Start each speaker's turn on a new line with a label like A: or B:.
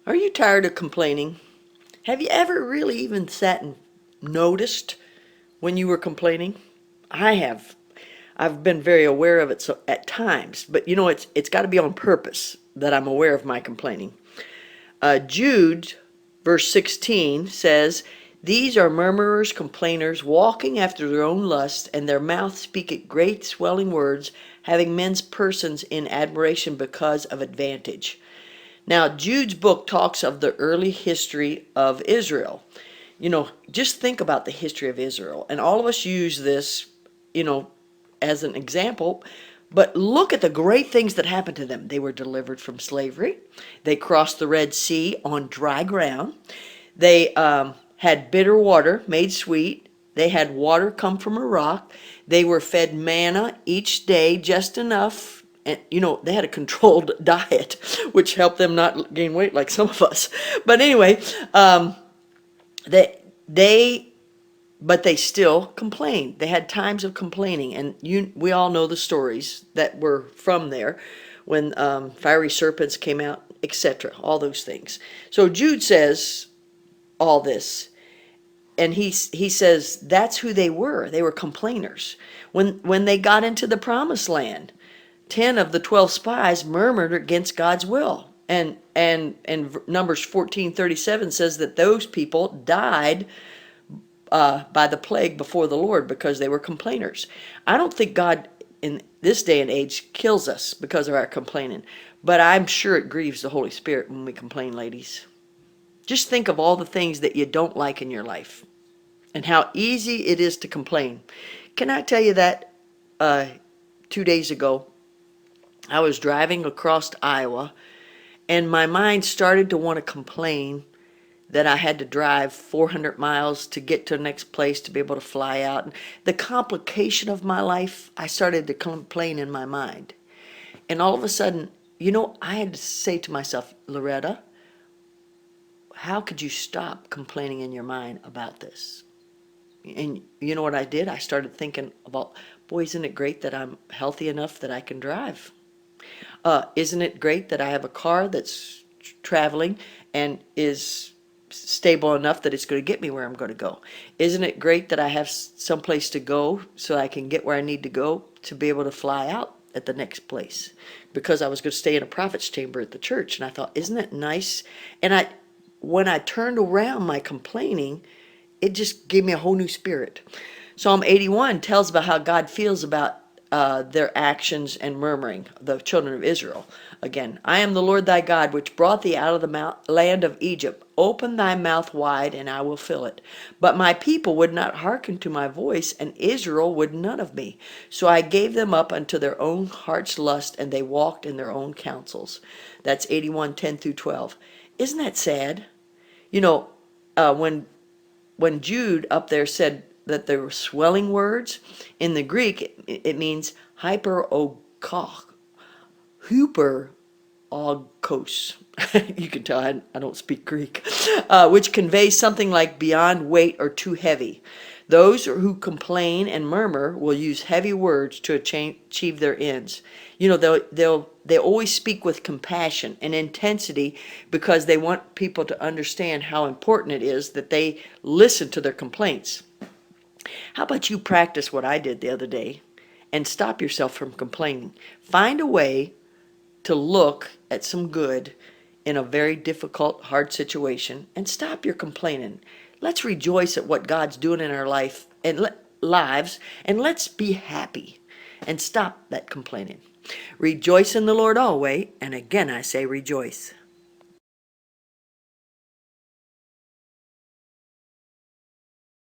A: Are you tired of complaining? Have you ever really even sat and noticed when you were complaining? I have. I've been very aware of it so, at times, but it's got to be on purpose that I'm aware of my complaining. Jude, verse 16 says, "These are murmurers, complainers, walking after their own lust, and their mouth speaketh great swelling words, having men's persons in admiration because of advantage." Now, Jude's book talks of the early history of Israel. Just think about the history of Israel. And all of us use this, you know, as an example. But look at the great things that happened to them. They were delivered from slavery. They crossed the Red Sea on dry ground. They had bitter water made sweet. They had water come from a rock. They were fed manna each day, just enough. And, they had a controlled diet, which helped them not gain weight like some of us. But anyway, they, they but they still complained. They had times of complaining, and we all know the stories that were from there, when fiery serpents came out, etc. All those things. So Jude says all this, and he says that's who they were. They were complainers. When they got into the promised land, 10 of the 12 spies murmured against God's will. And Numbers 14:37 says that those people died by the plague before the Lord because they were complainers. I don't think God in this day and age kills us because of our complaining, but I'm sure it grieves the Holy Spirit when we complain, ladies. Just think of all the things that you don't like in your life and how easy it is to complain. Can I tell you that 2 days ago, I was driving across Iowa, and my mind started to want to complain that I had to drive 400 miles to get to the next place to be able to fly out. And the complication of my life, I started to complain in my mind. And all of a sudden, I had to say to myself, Loretta, how could you stop complaining in your mind about this? And you know what I did? I started thinking about, boy, isn't it great that I'm healthy enough that I can drive? Isn't it great that I have a car that's traveling and is stable enough that it's going to get me where I'm going to go? Isn't it great that I have someplace to go so I can get where I need to go to be able to fly out at the next place? Because I was going to stay in a prophet's chamber at the church, and I thought, isn't it nice? And when I turned around my complaining, it just gave me a whole new spirit. Psalm 81 tells about how God feels about their actions and murmuring, the children of Israel. Again, I am the Lord thy God, which brought thee out of the land of Egypt. Open thy mouth wide, and I will fill it. But my people would not hearken to my voice, and Israel would none of me. So I gave them up unto their own heart's lust, and they walked in their own counsels. That's 81:10-12. Isn't that sad? When Jude up there said that there were swelling words, in the Greek it means hyperokos, hyperogkos. You can tell I don't speak Greek, which conveys something like beyond weight or too heavy. Those who complain and murmur will use heavy words to achieve their ends. They always speak with compassion and intensity because they want people to understand how important it is that they listen to their complaints. How about you practice what I did the other day and stop yourself from complaining? Find a way to look at some good in a very difficult, hard situation and stop your complaining. Let's rejoice at what God's doing in our life and lives, and let's be happy and stop that complaining. Rejoice in the Lord always, and again I say rejoice.